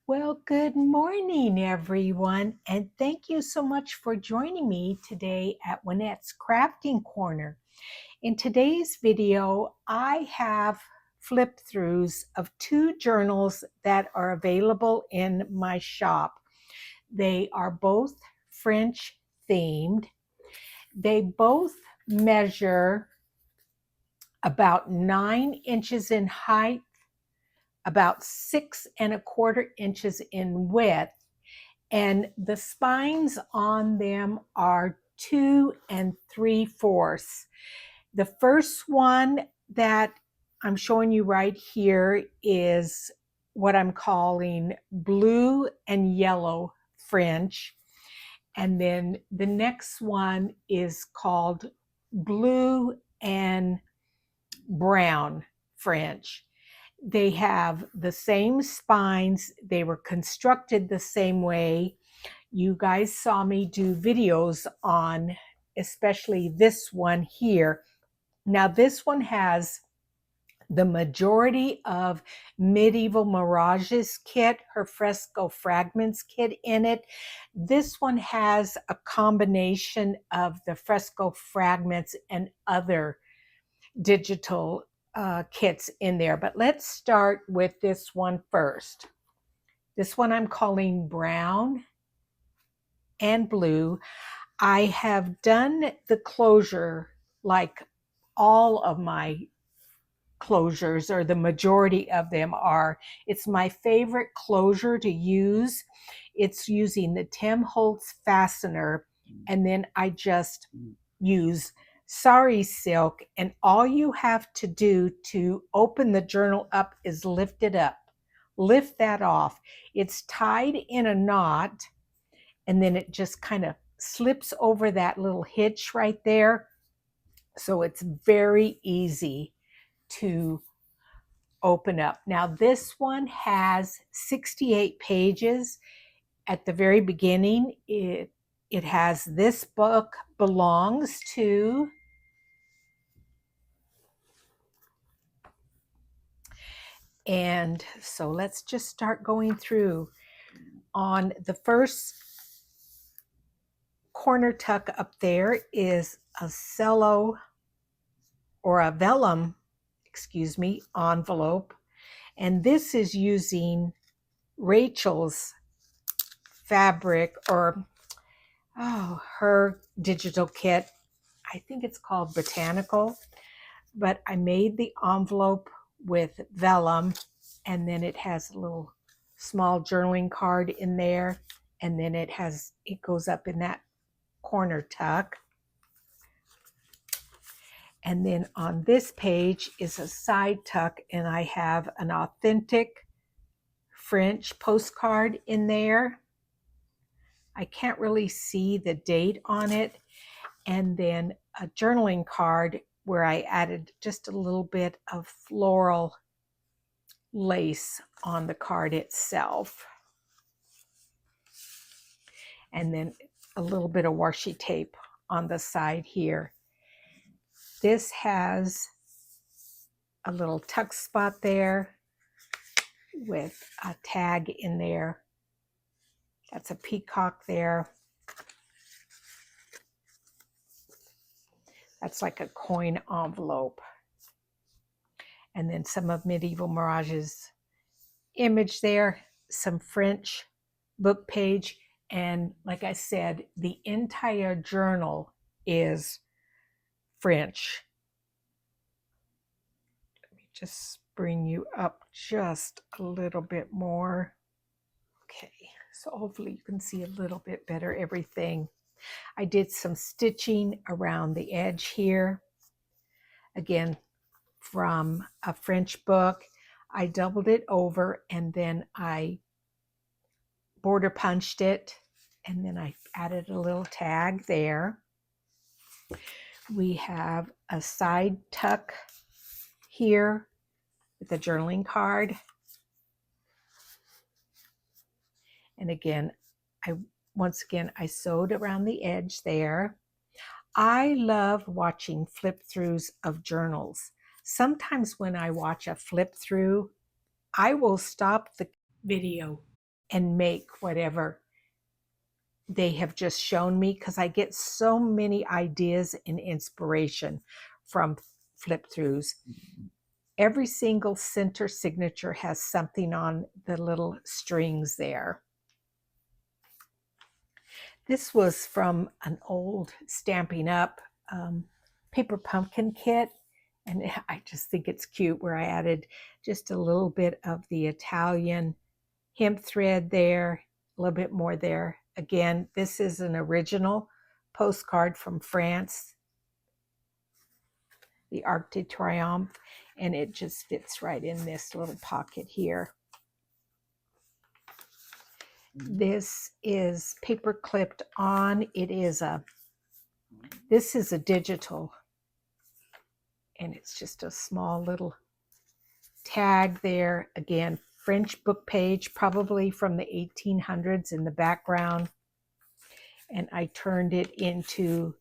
Well, good morning, everyone, and thank you so much for joining me today at Juanette's Crafting Corner. In today's video, I have flip throughs of two journals that are available in my shop. They are both French themed. They both measure about 9 inches in height, about 6¼ inches in width, and the spines on them are 2 3/4. The first one that I'm showing you right here is what I'm calling blue and yellow French. And then the next one is called blue and brown French. They have the same spines. They were constructed the same way. You guys saw me do videos on especially this one here. Now, this one has the majority of Medieval Mirages kit, her Fresco Fragments kit in it. This one has a combination of the Fresco Fragments and other digital kits in there. But let's start with this one first. This one I'm calling brown and blue. I have done the closure like all of my closures, or the majority of them are. It's my favorite closure to use. It's using the Tim Holtz fastener, and then I just use sari silk, and all you have to do to open the journal up is lift it up. Lift that off. It's tied in a knot, and then it just kind of slips over that little hitch right there. So it's very easy to open up. Now this one has 68 pages. At the very beginning, it has "This book belongs to," and so let's just start going through. On the first corner tuck up there is a cello, or a vellum, envelope. And this is using Rachel's fabric, or her digital kit. I think it's called Botanical, but I made the envelope with vellum, and then it has a little small journaling card in there, and then it goes up in that corner tuck. And then on this page is a side tuck, and I have an authentic French postcard in there. I can't really see the date on it. And then a journaling card where I added just a little bit of floral lace on the card itself. And then a little bit of washi tape on the side here. This has a little tuck spot there with a tag in there. That's a peacock there. That's like a coin envelope. And then some of Medieval Mirage's image there, some French book page, and like I said, the entire journal is French. Let me just bring you up just a little bit more. Okay, so hopefully you can see a little bit better everything. I did some stitching around the edge here. Again, from a French book. I doubled it over, and then I border punched it, and then I added a little tag there. We have a side tuck here with a journaling card. And again, once again, I sewed around the edge there. I love watching flip throughs of journals. Sometimes when I watch a flip through, I will stop the video and make whatever they have just shown me, because I get so many ideas and inspiration from flip throughs. Every single center signature has something on the little strings there. This was from an old Stampin' Up! Paper pumpkin kit, and I just think it's cute, where I added just a little bit of the Italian hemp thread there, a little bit more there. Again, this is an original postcard from France, the Arc de Triomphe, and it just fits right in this little pocket here. This is paper clipped on. This is a digital, and it's just a small little tag there. Again, French book page, probably from the 1800s in the background. And I turned it into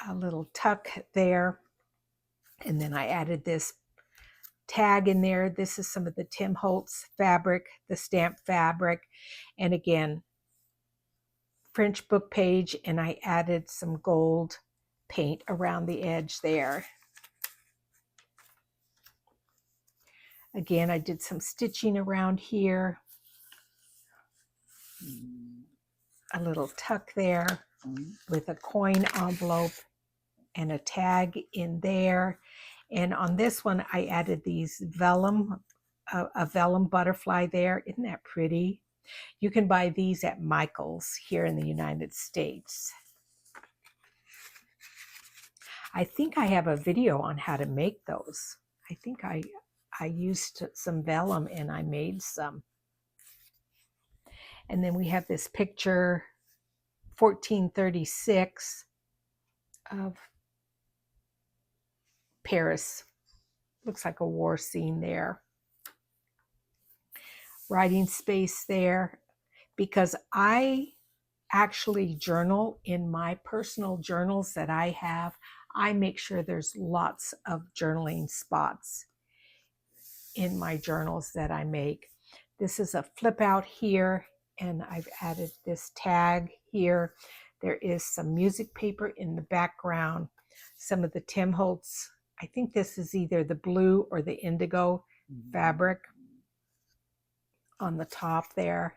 a little tuck there. And then I added this tag in there. This is some of the Tim Holtz fabric, the stamp fabric. And again, French book page, and I added some gold paint around the edge there. Again, I did some stitching around here. A little tuck there with a coin envelope and a tag in there. And on this one, I added these vellum, a vellum butterfly there. Isn't that pretty? You can buy these at Michael's here in the United States. I think I have a video on how to make those. I think I used some vellum and I made some. And then we have this picture, 1436, of Paris. Looks like a war scene there. Writing space there, because I actually journal in my personal journals that I have. I make sure there's lots of journaling spots in my journals that I make. This is a flip out here, and I've added this tag here. There is some music paper in the background, some of the Tim Holtz. I think this is either the blue or the indigo fabric on the top there.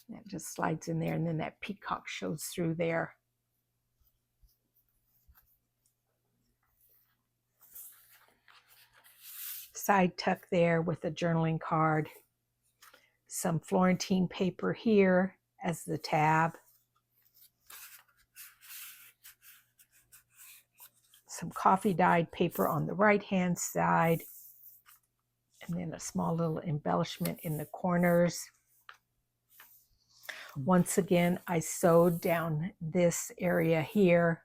That just slides in there, and then that peacock shows through there. Side tuck there with a journaling card. Some Florentine paper here as the tab. Some coffee dyed paper on the right hand side. And then a small little embellishment in the corners. Once again, I sewed down this area here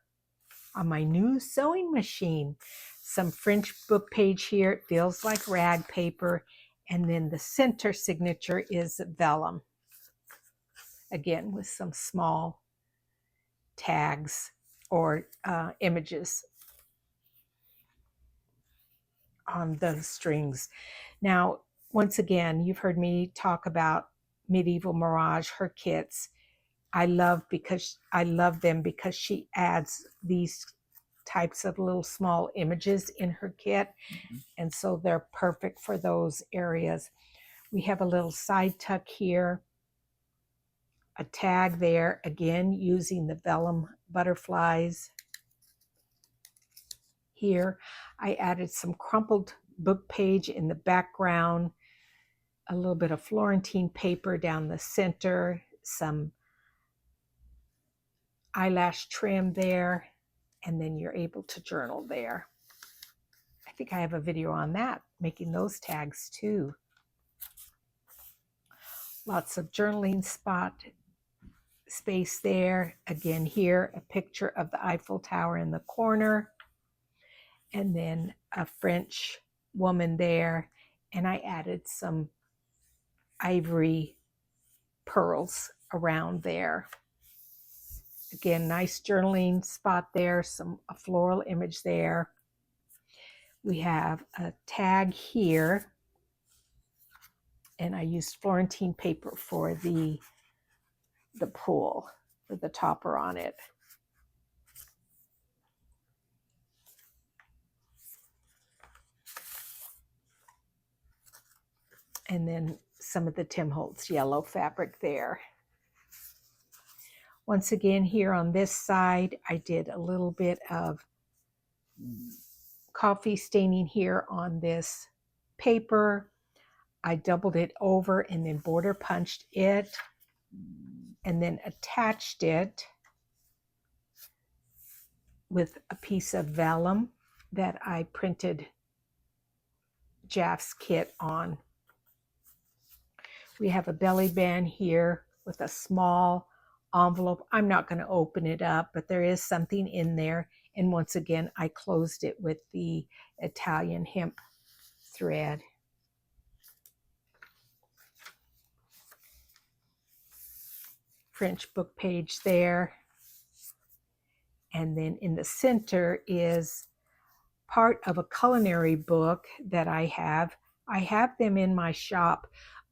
on my new sewing machine. Some French book page here. It feels like rag paper. And then the center signature is vellum. Again, with some small tags or images on the strings. Now, once again, you've heard me talk about Medieval Mirage, her kits. I love them because she adds these types of little small images in her kit. And so they're perfect for those areas. We have a little side tuck here, a tag there, again, using the vellum butterflies. Here, I added some crumpled book page in the background, a little bit of Florentine paper down the center, some eyelash trim there, and then you're able to journal there. I think I have a video on that, making those tags too. Lots of journaling space there. Again, here, a picture of the Eiffel Tower in the corner, and then a French woman there, and I added some ivory pearls around there. Again, nice journaling spot there, a floral image there. We have a tag here, and I used Florentine paper for the pull, for the topper on it. And then some of the Tim Holtz yellow fabric there. Once again, here on this side, I did a little bit of coffee staining here on this paper. I doubled it over and then border punched it and then attached it with a piece of vellum that I printed Jaff's kit on. We have a belly band here with a small envelope. I'm not going to open it up, but there is something in there. And once again, I closed it with the Italian hemp thread. French book page there. And then in the center is part of a culinary book that I have. I have them in my shop,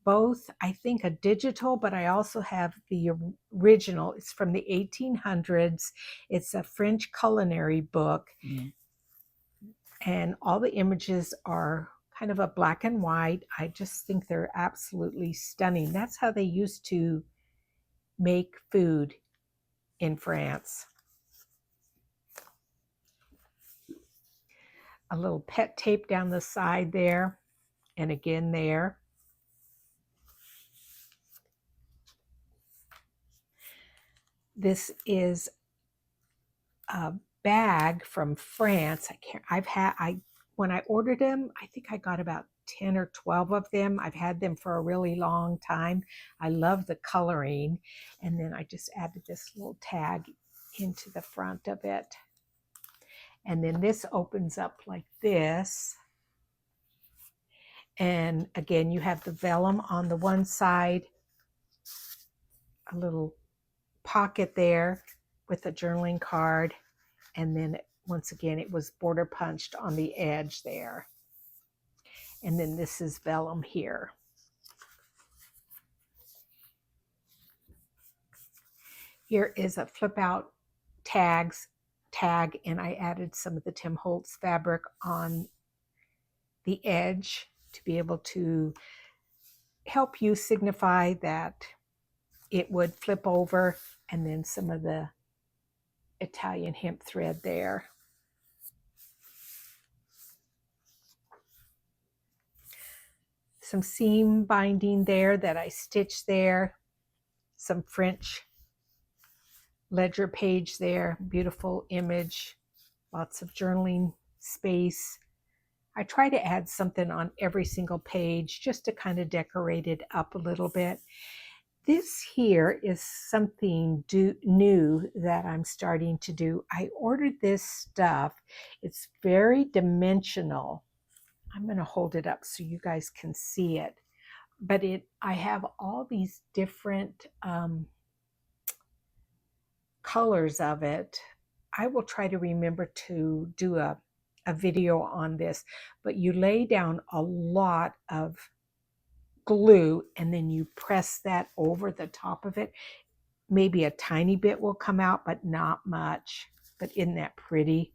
both, I think, a digital, but I also have the original. It's from the 1800s. It's a French culinary book. And all the images are kind of a black and white. I just think they're absolutely stunning. That's how they used to make food in France. A little pet tape down the side there, and again there. This is a bag from France. When I ordered them, I think I got about 10 or 12 of them. I've had them for a really long time. I love the coloring. And then I just added this little tag into the front of it. And then this opens up like this. And again, you have the vellum on the one side, a little pocket there with a journaling card. And then once again, it was border punched on the edge there. And then this is vellum here. Here is a flip out tag, and I added some of the Tim Holtz fabric on the edge to be able to help you signify that it would flip over, and then some of the Italian hemp thread there. Some seam binding there that I stitched there. Some French ledger page there. Beautiful image. Lots of journaling space. I try to add something on every single page just to kind of decorate it up a little bit. This here is something new that I'm starting to do. I ordered this stuff. It's very dimensional. I'm going to hold it up so you guys can see it. But I have all these different colors of it. I will try to remember to do a video on this, but you lay down a lot of glue and then you press that over the top of it. Maybe a tiny bit will come out, but not much. But isn't that pretty?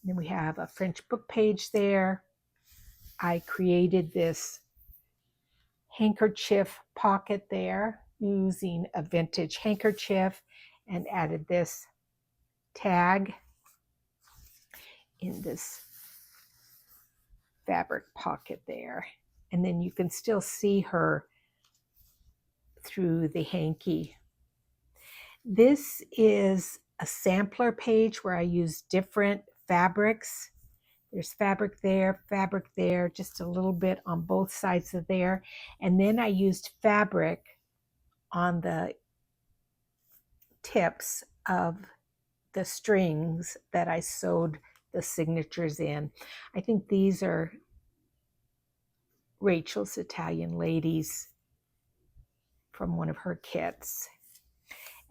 And then we have a French book page there. I created this handkerchief pocket there using a vintage handkerchief and added this tag in this fabric pocket there. And then you can still see her through the hanky. This is a sampler page where I use different fabrics. There's fabric there, just a little bit on both sides of there. And then I used fabric on the tips of the strings that I sewed the signatures in. I think these are Rachel's Italian Ladies from one of her kits.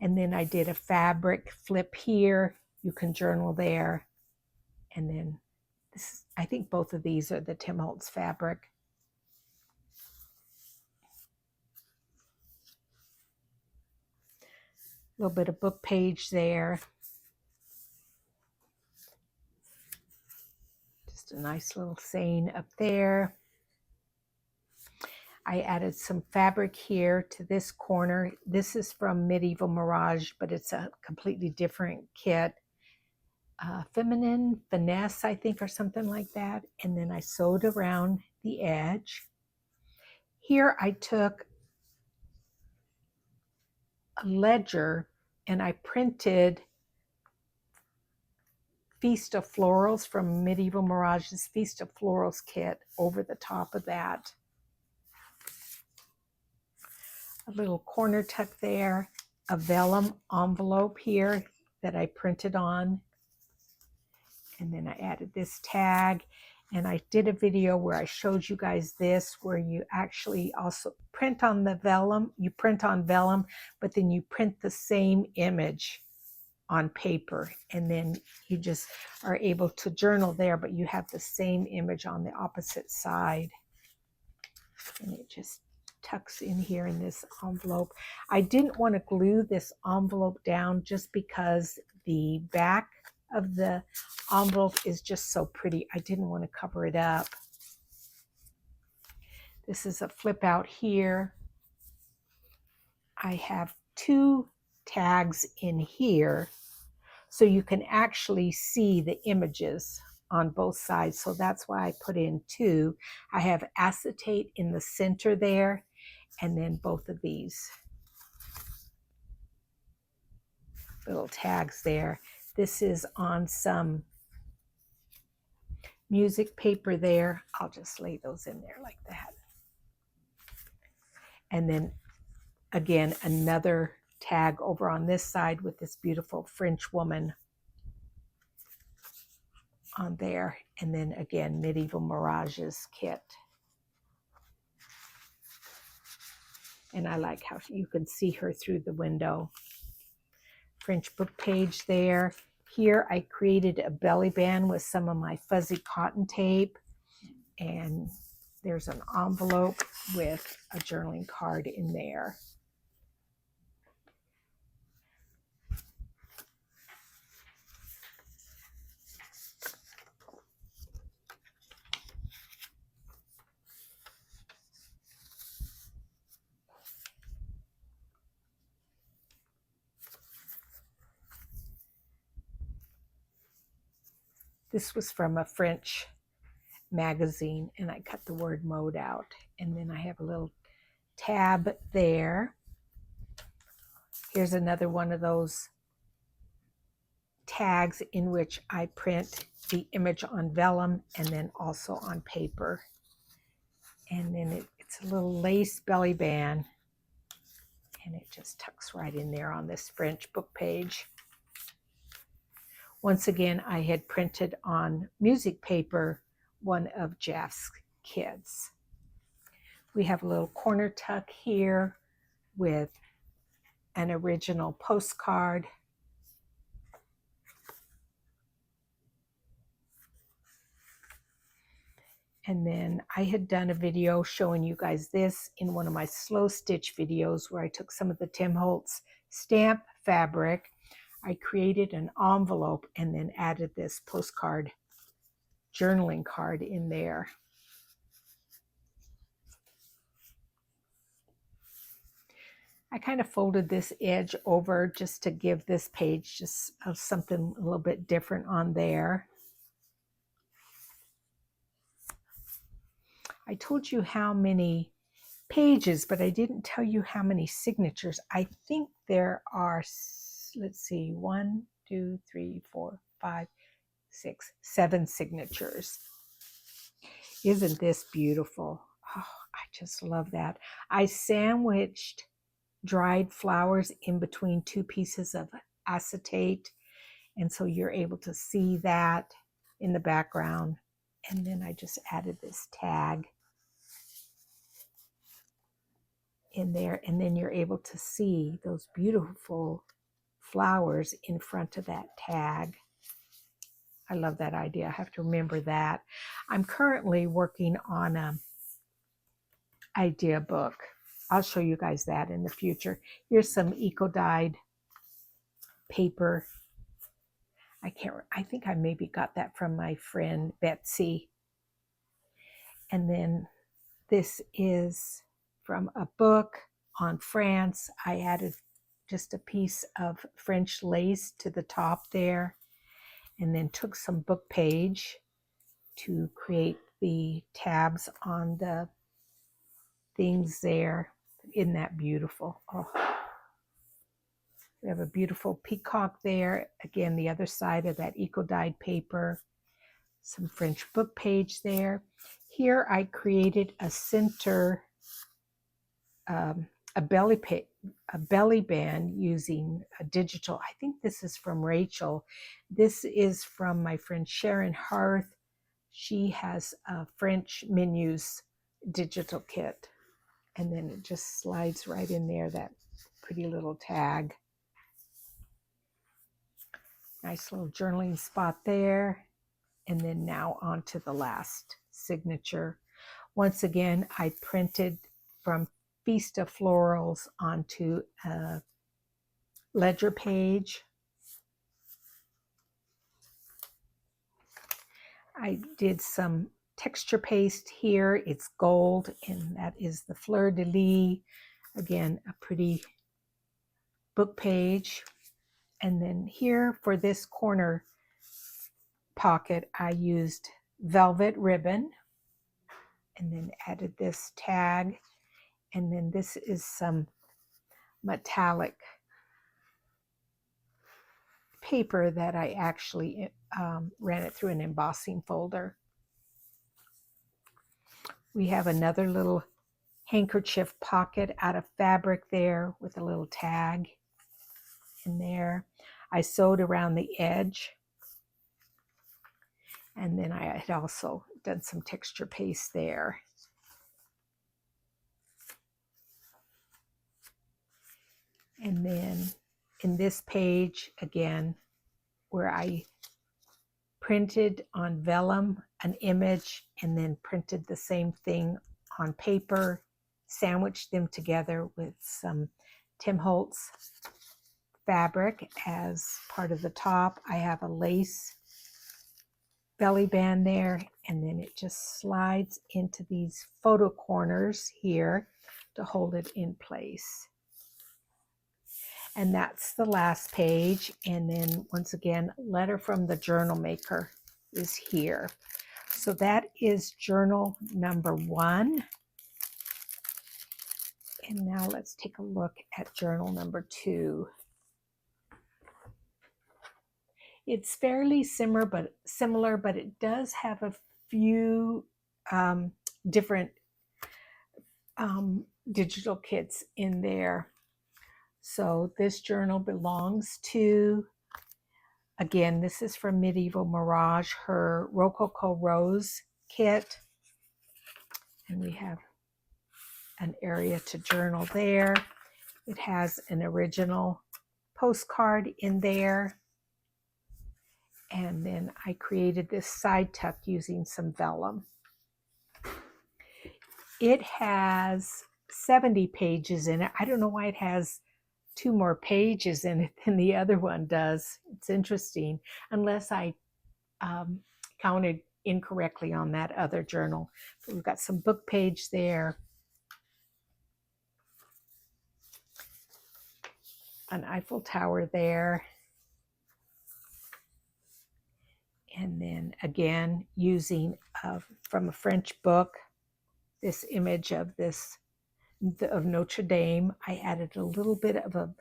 And then I did a fabric flip here. You can journal there. And then I think both of these are the Tim Holtz fabric. A little bit of book page there. Just a nice little saying up there. I added some fabric here to this corner. This is from Medieval Mirage, but it's a completely different kit. Feminine Finesse, I think, or something like that. And then I sewed around the edge. Here I took a ledger and I printed Feast of Florals from Medieval Mirage's Feast of Florals kit over the top of that. A little corner tuck there, a vellum envelope here that I printed on. And then I added this tag. And I did a video where I showed you guys this, where you actually also print on the vellum. You print on vellum, but then you print the same image on paper. And then you just are able to journal there, but you have the same image on the opposite side. And it just tucks in here in this envelope. I didn't want to glue this envelope down just because the back of the envelope is just so pretty. I didn't want to cover it up. This is a flip out here. I have 2 tags in here so you can actually see the images on both sides. So that's why I put in 2. I have acetate in the center there, and then both of these little tags there. This is on some music paper there. I'll just lay those in there like that. And then again, another tag over on this side with this beautiful French woman on there. And then again, Medieval Mirage's kit. And I like how you can see her through the window. French book page there. Here I created a belly band with some of my fuzzy cotton tape. And there's an envelope with a journaling card in there. This was from a French magazine, and I cut the word mode out. And then I have a little tab there. Here's another one of those tags in which I print the image on vellum and then also on paper. And then it's a little lace belly band, and it just tucks right in there on this French book page. Once again, I had printed on music paper one of Jeff's kits. We have a little corner tuck here with an original postcard. And then I had done a video showing you guys this in one of my slow stitch videos where I took some of the Tim Holtz stamp fabric. I created an envelope and then added this postcard journaling card in there. I kind of folded this edge over just to give this page just something a little bit different on there. I told you how many pages, but I didn't tell you how many signatures. I think there are, let's see, 1, 2, 3, 4, 5, 6, 7 signatures. Isn't this beautiful? Oh, I just love that. I sandwiched dried flowers in between 2 pieces of acetate, and so you're able to see that in the background. And then I just added this tag in there, and then you're able to see those beautiful flowers in front of that tag. I love that idea. I have to remember that. I'm currently working on an idea book. I'll show you guys that in the future. Here's some eco-dyed paper. I think I maybe got that from my friend Betsy. And then this is from a book on France. I added just a piece of French lace to the top there, and then took some book page to create the tabs on the things there. Isn't that beautiful? Oh, we have a beautiful peacock there. Again, the other side of that eco-dyed paper. Some French book page there. Here I created a center, a belly band using a digital. I think this is from Rachel. This is from my friend Sharon Harth. She has a French menus digital kit. And then it just slides right in there, that pretty little tag. Nice little journaling spot there. And then now on to the last signature. Once again, I printed from Feast of Florals onto a ledger page. I did some texture paste here. It's gold, and that is the Fleur de Lis. Again, a pretty book page. And then here for this corner pocket, I used velvet ribbon and then added this tag. And then this is some metallic paper that I actually ran it through an embossing folder. We have another little handkerchief pocket out of fabric there with a little tag in there. I sewed around the edge. And then I had also done some texture paste there. And then in this page, again, where I printed on vellum an image and then printed the same thing on paper, sandwiched them together with some Tim Holtz fabric as part of the top. I have a lace belly band there, and then it just slides into these photo corners here to hold it in place. And that's the last page. And then once again, letter from the journal maker is here. So that is journal number 1. And now let's take a look at journal number 2. It's fairly similar, but it does have a few different digital kits in there. So this journal belongs to, again, this is from Medieval Mirage, her Rococo Rose kit. And we have an area to journal there. It has an original postcard in there. And then I created this side tuck using some vellum. It has 70 pages in it. I don't know why it has 2 more pages in it than the other one does. It's interesting, unless I counted incorrectly on that other journal. But we've got some book page there, an Eiffel Tower there, and then again using from a French book this image of Notre Dame. I added a little bit of a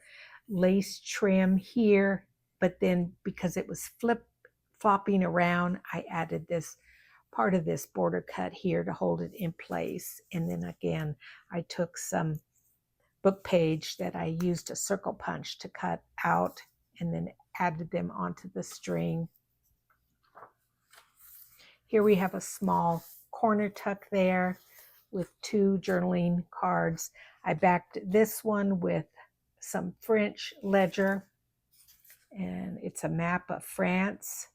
lace trim here, but then because it was flopping around, I added this part of this border cut here to hold it in place. And then again, I took some book page that I used a circle punch to cut out and then added them onto the string. Here we have a small corner tuck there with 2 journaling cards. I backed this one with some French ledger, and it's a map of France.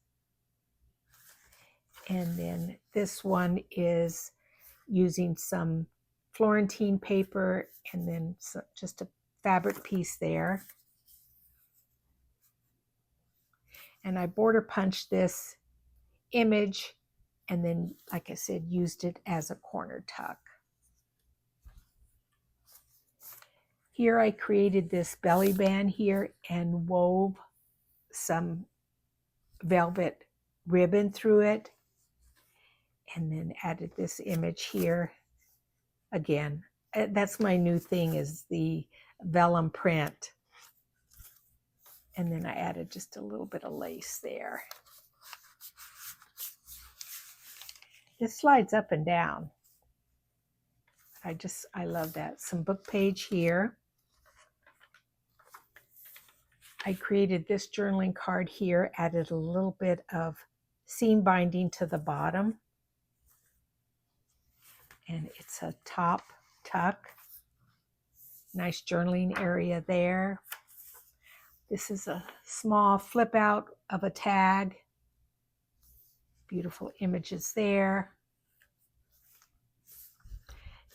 And then this one is using some Florentine paper and then just a fabric piece there. And I border punched this image and then, like I said, used it as a corner tuck. Here I created this belly band here and wove some velvet ribbon through it, and then added this image here. Again, that's my new thing, is the vellum print. And then I added just a little bit of lace there. This slides up and down. I love that. Some book page here. I created this journaling card here, added a little bit of seam binding to the bottom. And it's a top tuck. Nice journaling area there. This is a small flip out of a tag. Beautiful images there.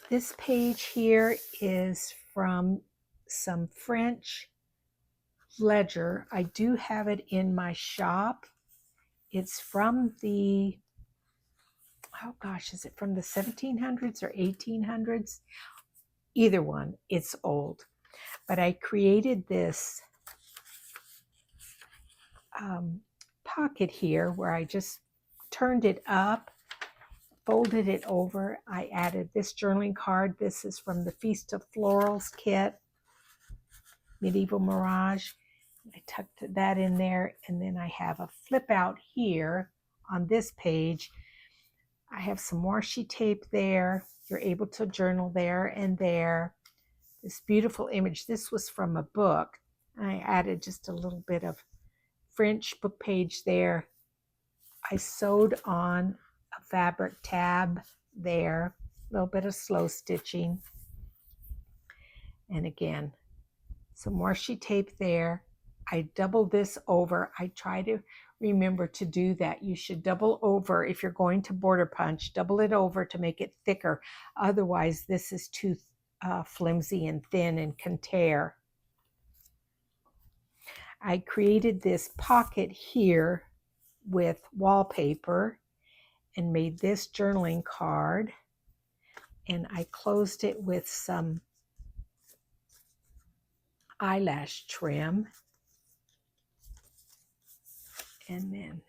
This page here is from some French ledger. I do have it in my shop. It's from the, oh gosh, is it from the 1700s or 1800s? Either one, it's old. But I created this pocket here where I just turned it up, folded it over. I added this journaling card. This is from the Feast of Florals kit, Medieval Mirage. I tucked that in there, and then I have a flip out here on this page. I have some washi tape there. You're able to journal there and there. This beautiful image. This was from a book. I added just a little bit of French book page there. I sewed on a fabric tab there, a little bit of slow stitching. And again, some washi tape there. I doubled this over. I try to remember to do that. You should double over if you're going to border punch, double it over to make it thicker. Otherwise, this is too flimsy and thin and can tear. I created this pocket here with wallpaper and made this journaling card, and I closed it with some eyelash trim, and then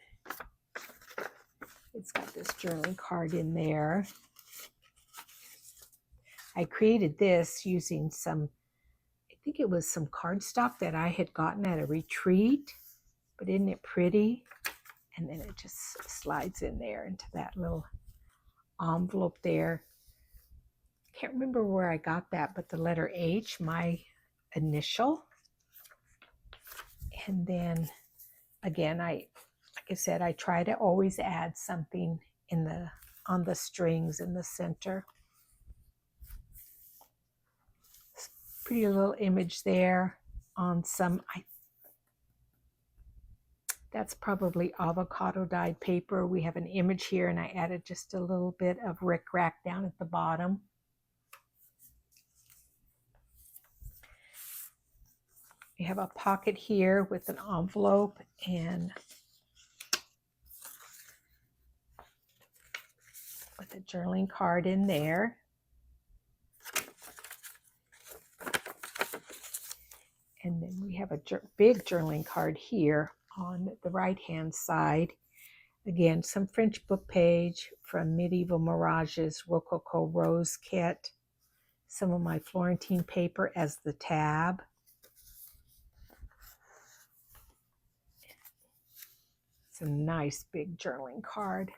it's got this journaling card in there. I created this using some, I think it was some cardstock that I had gotten at a retreat, but isn't it pretty? And then it just slides in there into that little envelope there. Can't remember where I got that, but the letter H, my initial. And then again, like I said, I try to always add something on the strings in the center. Pretty little image there on some, that's probably avocado dyed paper. We have an image here, and I added just a little bit of rickrack down at the bottom. We have a pocket here with an envelope and with a journaling card in there. And then we have a big journaling card here on the right-hand side. Again, some French book page from Medieval Mirage's Rococo Rose kit. Some of my Florentine paper as the tab. It's a nice big journaling card.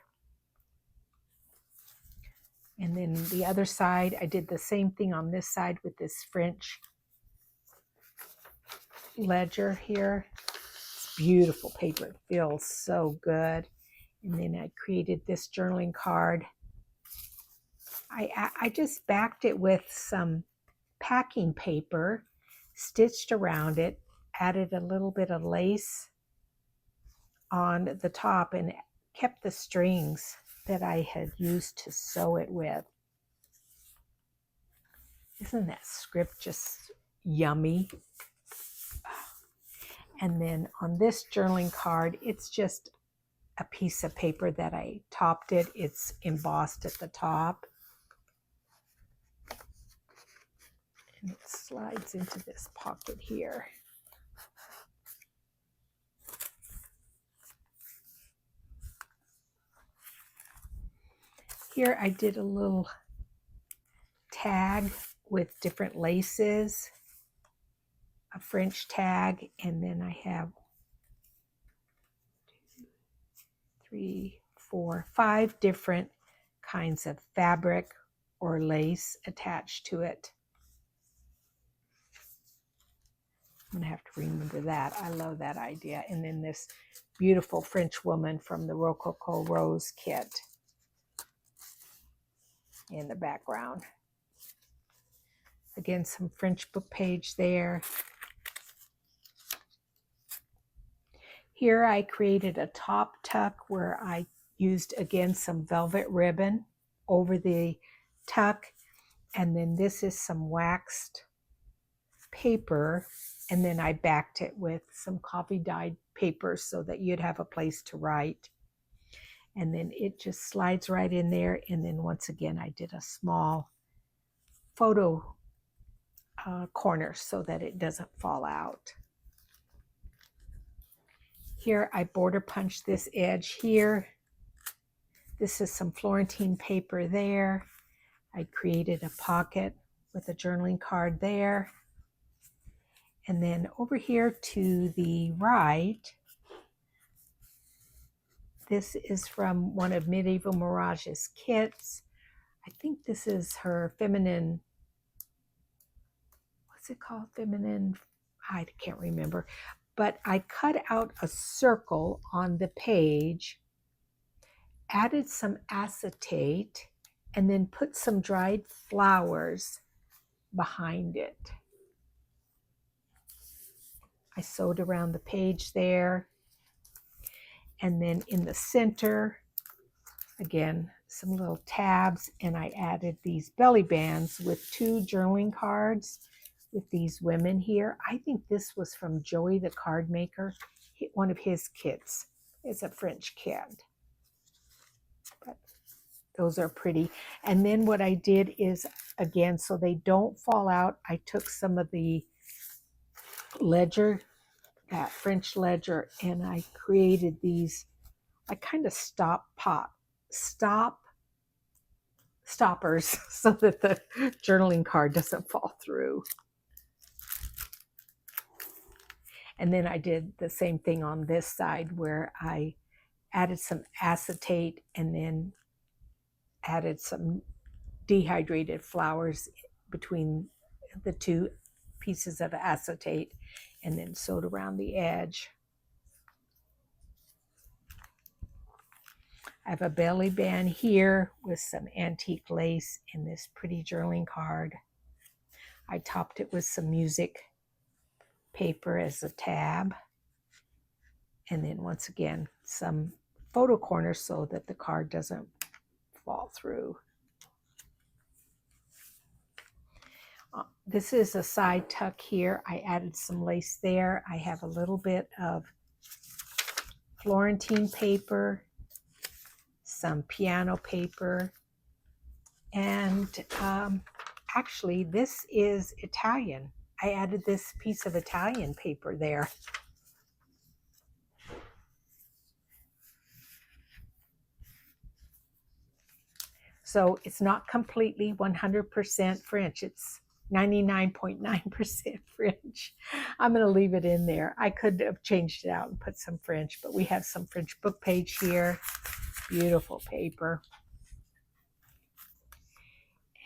And then the other side, I did the same thing on this side with this French ledger here. It's beautiful paper. It feels so good. And then I created this journaling card. I just backed it with some packing paper, stitched around it, added a little bit of lace on the top, and kept the strings that I had used to sew it with. Isn't that script just yummy? And then on this journaling card, it's just a piece of paper that I topped it. It's embossed at the top. And it slides into this pocket here. Here I did a little tag with different laces, a French tag, and then I have 2, 3, 4, 5 different kinds of fabric or lace attached to it. I'm gonna have to remember that. I love that idea. And then this beautiful French woman from the Rococo Rose kit in the background. Again, some French book page there. Here I created a top tuck where I used, again, some velvet ribbon over the tuck. And then this is some waxed paper. And then I backed it with some coffee dyed paper so that you'd have a place to write. And then it just slides right in there. And then once again, I did a small photo corner so that it doesn't fall out. Here I border punched this edge here. This is some Florentine paper there. I created a pocket with a journaling card there. And then over here to the right, this is from one of Medieval Mirage's kits. I think this is her feminine, what's it called? Feminine, I can't remember. But I cut out a circle on the page, added some acetate, and then put some dried flowers behind it. I sewed around the page there. And then in the center, again, some little tabs, and I added these belly bands with 2 journaling cards with these women here. I think this was from Joey the Card Maker, one of his kits. It's a French kit. But those are pretty. And then what I did is, again, so they don't fall out, I took some of the ledger, that French ledger, and I created these, I kind of stoppers so that the journaling card doesn't fall through. And then I did the same thing on this side where I added some acetate and then added some dehydrated flowers between the 2 pieces of acetate and then sewed around the edge. I have a belly band here with some antique lace in this pretty journaling card. I topped it with some music paper as a tab. And then once again, some photo corners so that the card doesn't fall through. This is a side tuck here. I added some lace there. I have a little bit of Florentine paper, some piano paper, and actually this is Italian. I added this piece of Italian paper there. So it's not completely 100% French. It's 99.9% French. I'm going to leave it in there. I could have changed it out and put some French, but we have some French book page here. Beautiful paper.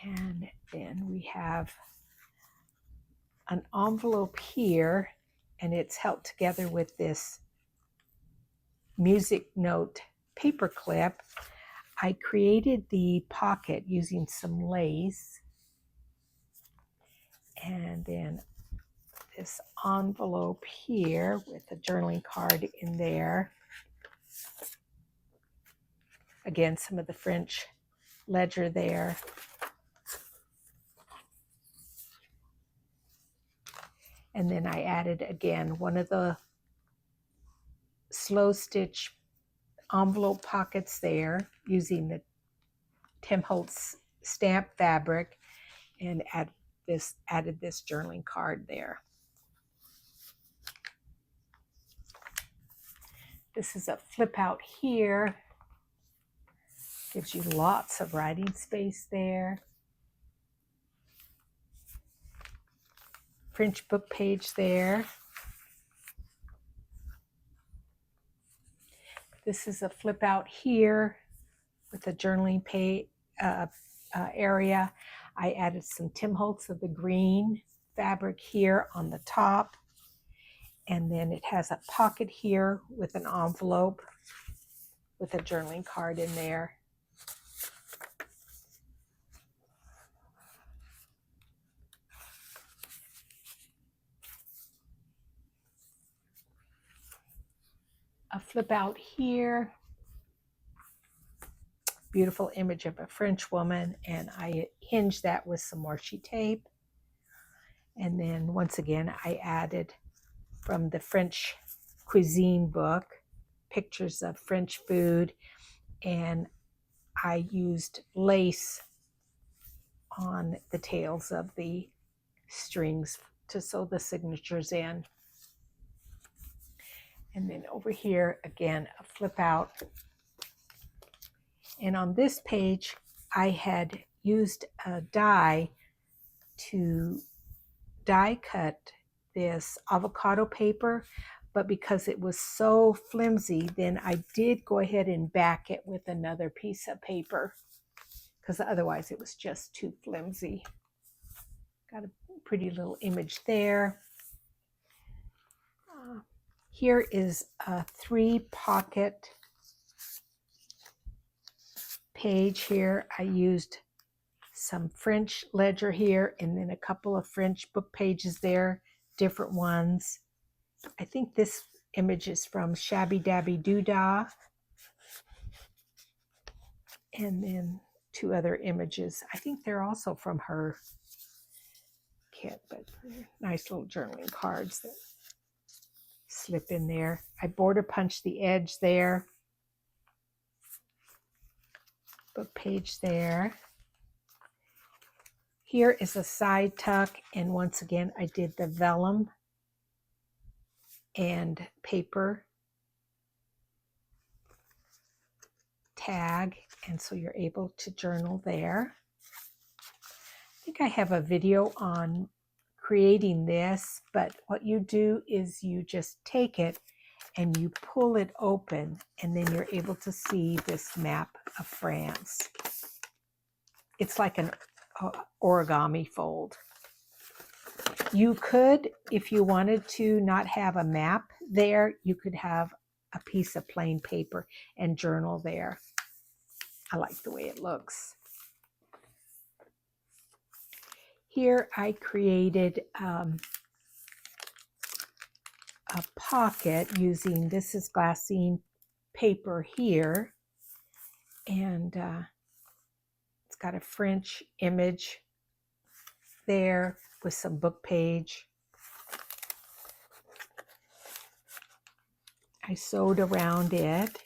And then we have an envelope here, and it's held together with this music note paper clip. I created the pocket using some lace, and then this envelope here with a journaling card in there. Again, some of the French ledger there. And then I added again one of the slow stitch envelope pockets there using the Tim Holtz stamp fabric, and added this journaling card there. This is a flip out here. Gives you lots of writing space there. French book page there. This is a flip out here with a journaling page area. I added some Tim Holtz of the green fabric here on the top. And then it has a pocket here with an envelope with a journaling card in there. A flip out here. Beautiful image of a French woman, and I hinged that with some washi tape. And then once again, I added from the French cuisine book pictures of French food, and I used lace on the tails of the strings to sew the signatures in. And then over here, again, a flip out. And on this page, I had used a die to die cut this avocado paper, but because it was so flimsy, then I did go ahead and back it with another piece of paper, because otherwise it was just too flimsy. Got a pretty little image there. Here is a 3-pocket page here. I used some French ledger here and then a couple of French book pages there, different ones. I think this image is from Shabby Dabby Doodah. And then 2 other images. I think they're also from her kit, but nice little journaling cards that slip in there. I border punched the edge there. Book page there. Here is a side tuck, and once again I did the vellum and paper tag, and so you're able to journal there. I think I have a video on creating this, but what you do is you just take it and you pull it open, and then you're able to see this map of France. It's like an origami fold. You could, if you wanted to not have a map there, you could have a piece of plain paper and journal there. I like the way it looks. Here I created a pocket using, this is glassine paper here, and it's got a French image there with some book page. I sewed around it.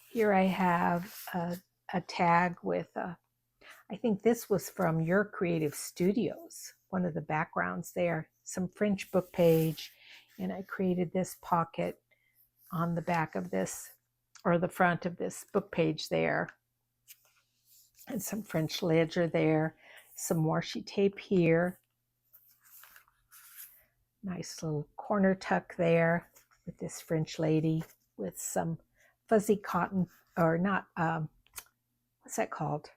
Here I have a tag with, I think this was from Your Creative Studios, one of the backgrounds there, some French book page, and I created this pocket on the back of this, or the front of this book page there, and some French ledger there, some washi tape here, nice little corner tuck there with this French lady with some fuzzy cotton, or not, what's that called?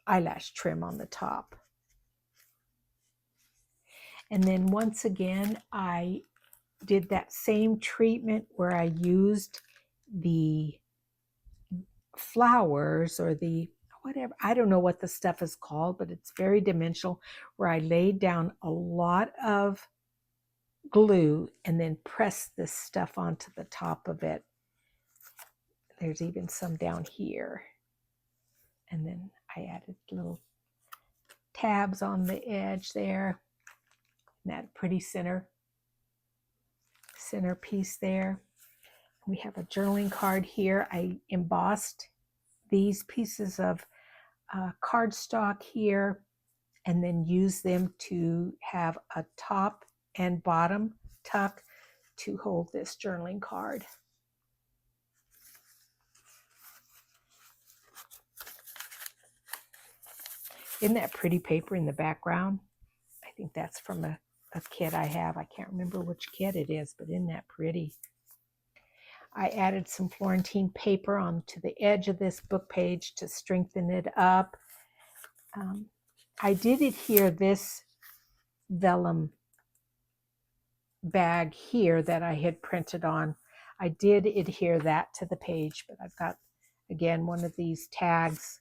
Eyelash trim on the top. And then once again, I did that same treatment where I used the flowers or the whatever, I don't know what the stuff is called, but it's very dimensional, where I laid down a lot of glue and then press this stuff onto the top of it. There's even some down here. And then I added little tabs on the edge there. And that pretty centerpiece there. We have a journaling card here. I embossed these pieces of cardstock here and then use them to have a top and bottom tuck to hold this journaling card. Isn't that pretty paper in the background? I think that's from a kit I have. I can't remember which kit it is, but isn't that pretty? I added some Florentine paper onto the edge of this book page to strengthen it up. I did adhere this vellum bag here that I had printed on. I did adhere that to the page, but I've got, again, one of these tags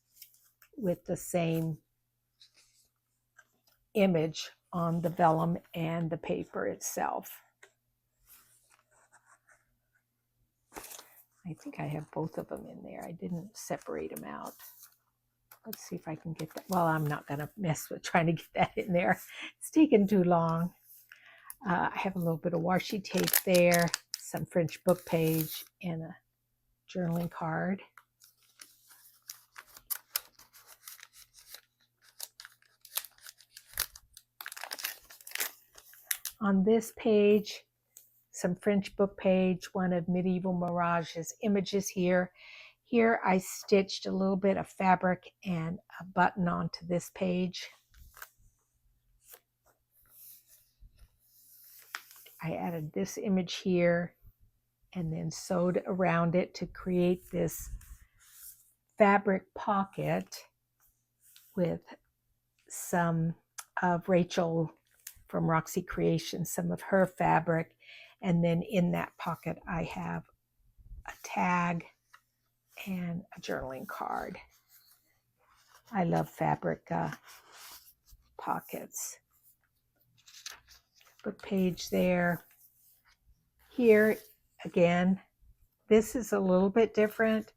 with the same image on the vellum and the paper itself. I think I have both of them in there. I didn't separate them out. Let's see if I can get that. Well, I'm not going to mess with trying to get that in there. It's taken too long. I have a little bit of washi tape there, some French book page, and a journaling card. On this page, some French book page, one of Medieval Mirage's images here. Here I stitched a little bit of fabric and a button onto this page. I added this image here and then sewed around it to create this fabric pocket with some of Rachel from Roxy Creations, some of her fabric. And then in that pocket, I have a tag and a journaling card. I love fabric pockets. Book page there. Here, again, this is a little bit different.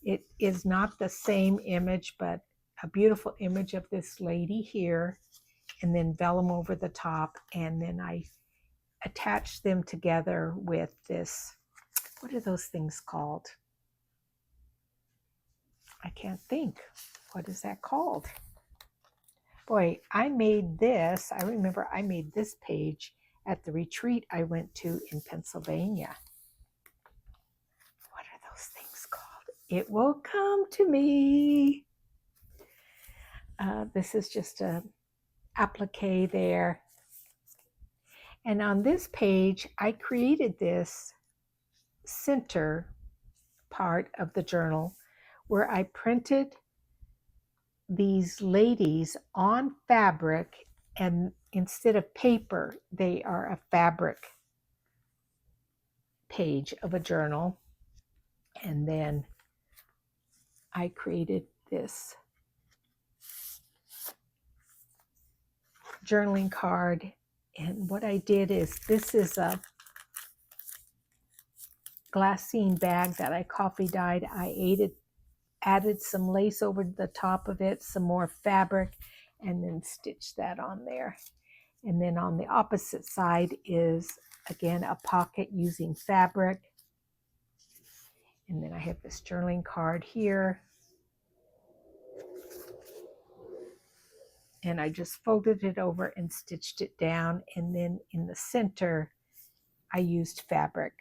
It is not the same image, but a beautiful image of this lady here, and then vellum over the top, and then I attach them together with this, what are those things called? I can't think. What is that called? Boy, I made this. I remember I made this page at the retreat I went to in Pennsylvania. What are those things called? It will come to me. This is just a applique there. And on this page, I created this center part of the journal where I printed these ladies on fabric, and instead of paper, they are a fabric page of a journal. And then I created this journaling card. And what I did is, this is a glassine bag that I coffee dyed. I added some lace over the top of it, some more fabric, and then stitched that on there. And then on the opposite side is, again, a pocket using fabric. And then I have this journaling card here. And I just folded it over and stitched it down. And then in the center, I used fabric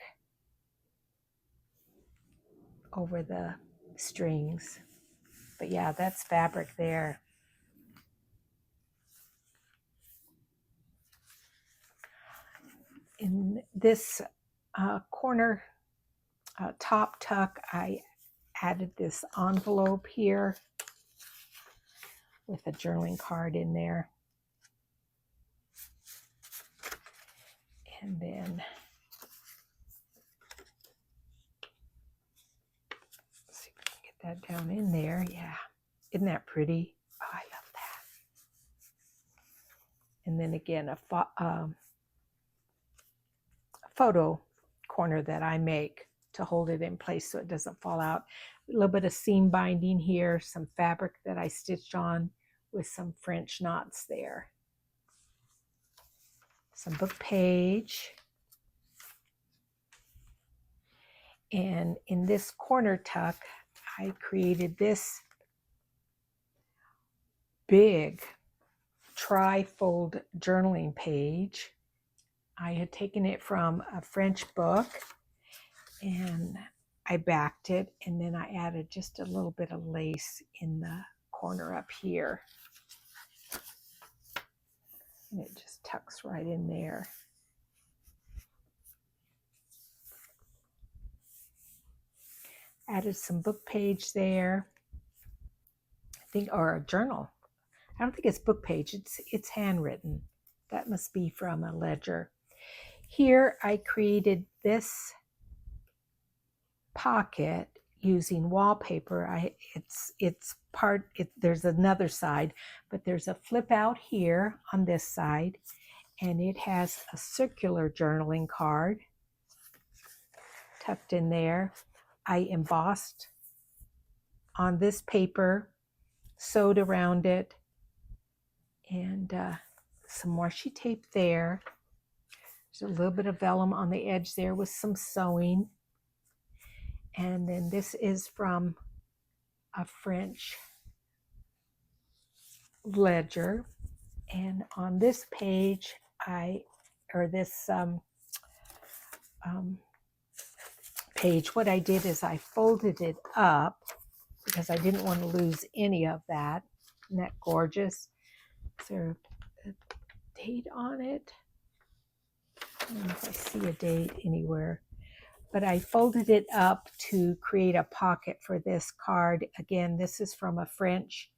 over the strings. But yeah, that's fabric there. In this corner top tuck, I added this envelope here with a journaling card in there. And then let's see if I can get that down in there. Yeah, isn't that pretty? Oh, I love that. And then again, photo corner that I make to hold it in place so it doesn't fall out. A little bit of seam binding here, some fabric that I stitched on with some French knots there. Some book page. And in this corner tuck, I created this big tri-fold journaling page. I had taken it from a French book and I backed it, and then I added just a little bit of lace in the corner up here. And it just tucks right in there. Added some book page there. I think, or a journal. I don't think it's book page, it's handwritten. That must be from a ledger. Here I created this pocket using wallpaper. There's another side, but there's a flip out here on this side, and it has a circular journaling card tucked in there. I embossed on this paper, sewed around it, and some washi tape there. There's a little bit of vellum on the edge there with some sewing. And then this is from a French ledger. And on this page, page, what I did is I folded it up because I didn't want to lose any of that. Isn't that gorgeous? Is there a date on it? I don't know if I see a date anywhere. But I folded it up to create a pocket for this card. Again, this is from a French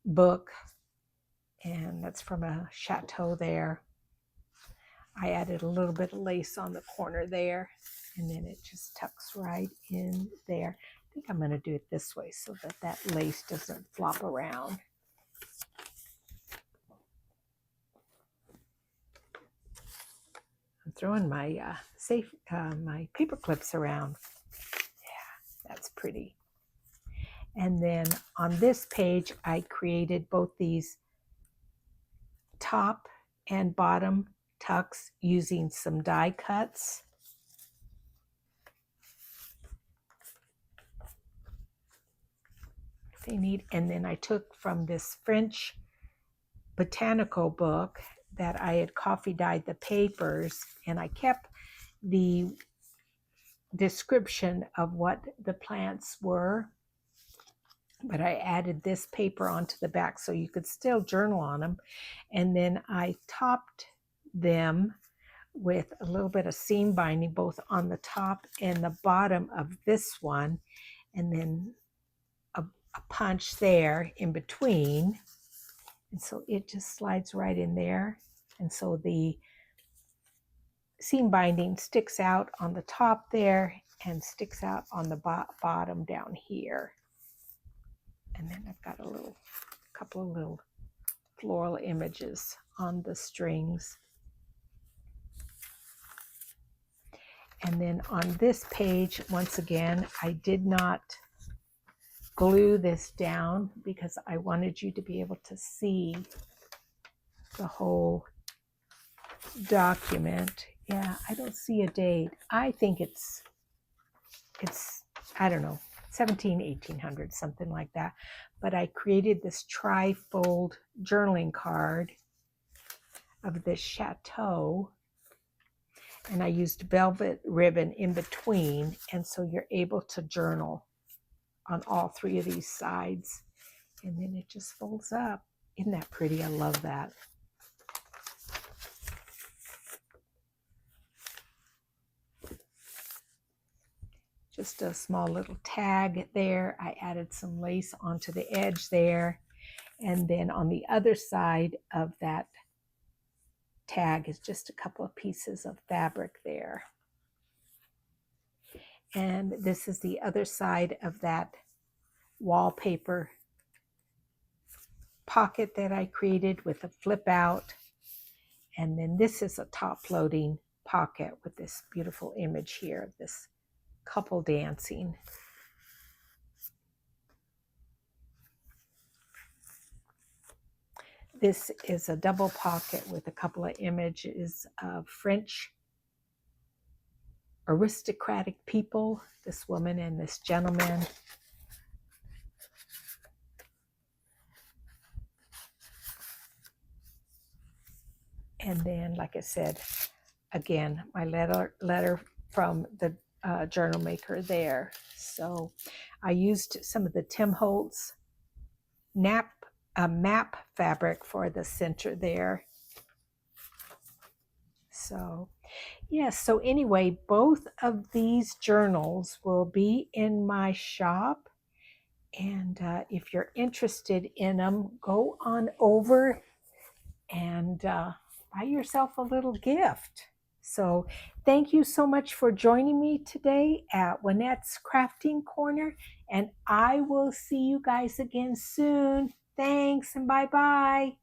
book, and that's from a chateau there. I added a little bit of lace on the corner there, and then it just tucks right in there. I think I'm going to do it this way so that that lace doesn't flop around. I'm throwing my my paper clips around. Yeah, that's pretty. And then on this page, I created both these top and bottom tucks using some die cuts. They need, and then I took from this French botanical book that I had coffee dyed the papers, and I kept the description of what the plants were, but I added this paper onto the back so you could still journal on them. And then I topped them with a little bit of seam binding both on the top and the bottom of this one, and then a punch there in between. And so it just slides right in there. And so the seam binding sticks out on the top there and sticks out on the bottom down here. And then I've got a couple of little floral images on the strings. And then on this page, once again, I did not glue this down because I wanted you to be able to see the whole document. Yeah, I don't see a date. I think it's I don't know, 1800, something like that. But I created this tri-fold journaling card of this chateau, and I used velvet ribbon in between, and so you're able to journal on all three of these sides, and then it just folds up. Isn't that pretty? I love that. Just a small little tag there. I added some lace onto the edge there, and then on the other side of that tag is just a couple of pieces of fabric there. And this is the other side of that wallpaper pocket that I created with a flip out. And then this is a top loading pocket with this beautiful image here of this couple dancing. This is a double pocket with a couple of images of French aristocratic people, this woman and this gentleman. And then, like I said, again, my letter from the journal maker there. So I used some of the Tim Holtz map fabric for the center there. So yes, so anyway, both of these journals will be in my shop. And if you're interested in them, go on over and buy yourself a little gift. So thank you so much for joining me today at Juanette's Crafting Corner. And I will see you guys again soon. Thanks and bye-bye.